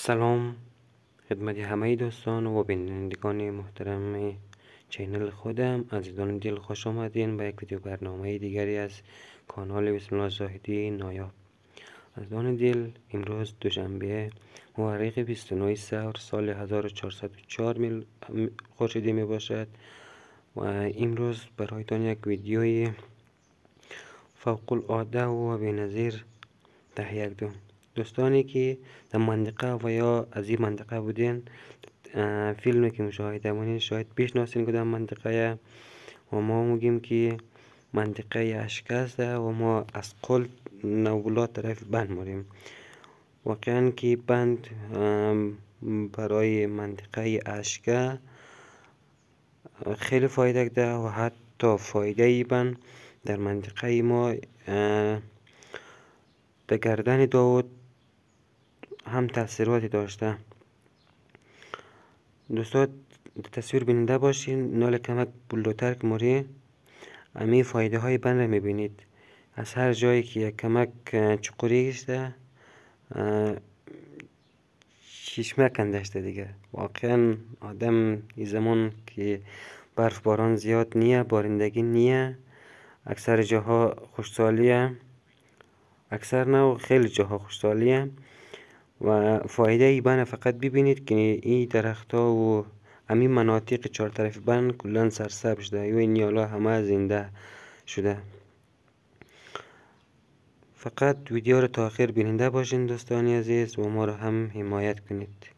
سلام خدمت همه دوستان و بینندگان محترم چینل خودم. عزیزان دل خوش آمدین به یک ویدیو برنامه دیگری از کانال بسم الله زاهدی نایاب. عزیزان دل، امروز دوشنبه مورخ 29 سپر سال 1404 خورشیدی می باشد و امروز برایتان یک ویدیوی فوق العاده و بی‌نظیر تهیه کردم. دوستانی که در منطقه و یا از این منطقه بودین، فیلمی که مشاهده مونین شاید بشناسین کدام منطقه و ما میگیم که منطقه اشک است و ما از قل نوبلا طرف بند موریم. واقعا که بند برای منطقه اشکه خیلی فایده ده و حتی فایده ای بند در منطقه ما در گردن داود هم تاثیراتی داشته. دوستان تصویر بیننده باشین، نال کمک بلوتر که موری امی فایده های بند را میبینید. از هر جایی که یک کمک چقوری گشته چشمه کندشته دیگه. واقعا آدم این زمان که برف باران زیاد نیه، بارندگی نیه، اکثر جاها خوشسالیه، اکثر نه و خیلی جاها خوشسالیه و فایده ای بند فقط ببینید که این درخت ها و همین مناطق چهار طرف بند کلن سرسبز شده و این نیالا همه زنده شده. فقط ویدیو رو تا آخر بیننده باشین دوستانی عزیز و ما رو هم حمایت کنید.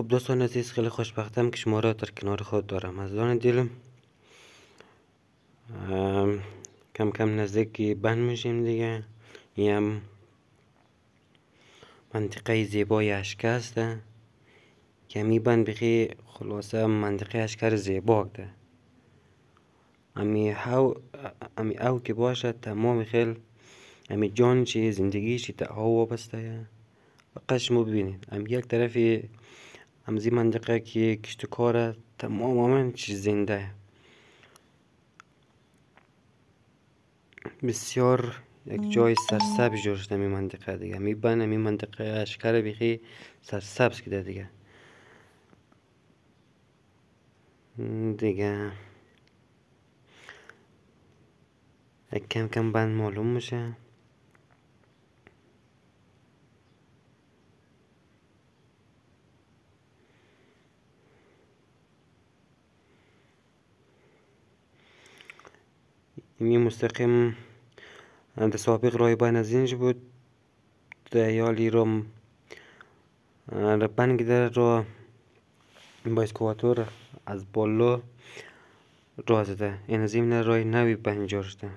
دوستان عزیز، خیلی خوشبختم که شما را در کنار خود دارم. از دان دلم کم کم نزدیک بند میشیم دیگه. این هم منطقه زیبای اشکه است که می بند بخی خلاصه منطقه اشکر زیبا ده. امی او که باشد تمام خیل امی جان چی زندگی چی تا هوا وابسته. فقط شما ببینید یک طرفی امزی منطقه که کشتکار تماما چیز زنده، بسیار یک جای سرسبز جور شده. می منطقه دیگه میبنه می منطقه اشکر بخی سرسبز کده دیگه یک کم کم بند معلوم میشه. این مستقیم در سابق رای بین از اینج بود یالی رو بند گده رو با اسکواتور از بالا راه زده. این از این رای نوی بند جور شده.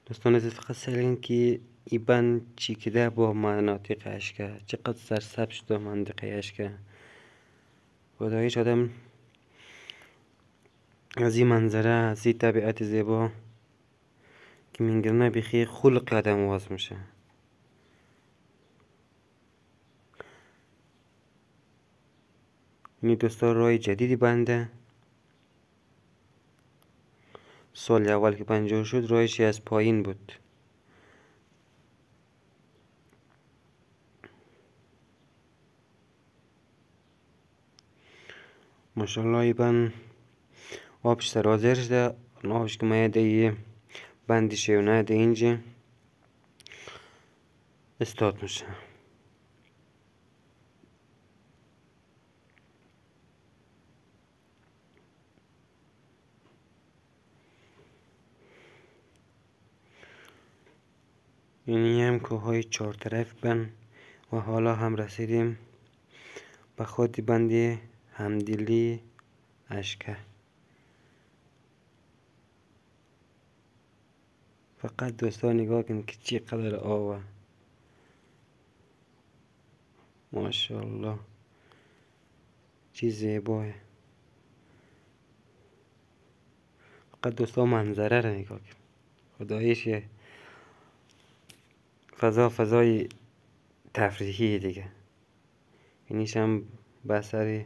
دوستان عزیز، فقط سرین که این بند چی کده با مناطق اشکه، چقدر سرسبز شده منطقه اشکه. خداییش آدم از این منظره، از این طبیعت زیبا که منگرنه بخی خلق آدم واز میشه. این دوستان رای جدیدی بنده. سال اول که پنجاه شد رایشی از پایین بود. ماشاءالله ای بند آبش سرازر شده. آبش که مایه ده بندی شیونه ده اینجا استاد میشه. اینی هم کوههای چهار طرف بند و حالا هم رسیدیم به خود بندی همدلی اشکه. فقط دوستان نگاه کن که چقدر آبه. ماشاءالله چی زیباه. فقط دوستان منظره رو نگاه کن. خداییش فضای تفریحی دیگه. اینیش هم بسر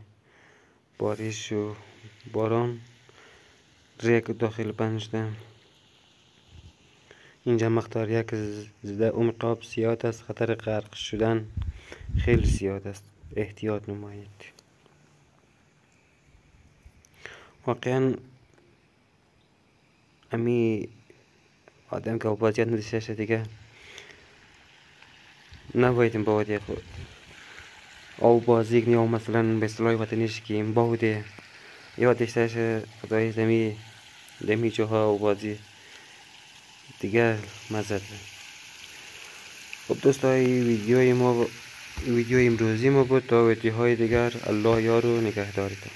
بارش و باران ریگ داخل بند شده. اینجا مقدار یک زده عمق آب زیاد است. خطر غرق شدن خیلی زیاد است. احتیاط نمایید. واقعا امی آدم که آبازیت نداشته دیگه نبایدیم باید خود او بازی کنی، او مثلا به اصطلاح وطنیش که این باوده یادش داشته خدای دمی جاها او بازی دیگه مزد. خب دوستای ویدیو امروزی ما بود. تا ویدیوهای دیگر الله یار و نگهدارتان.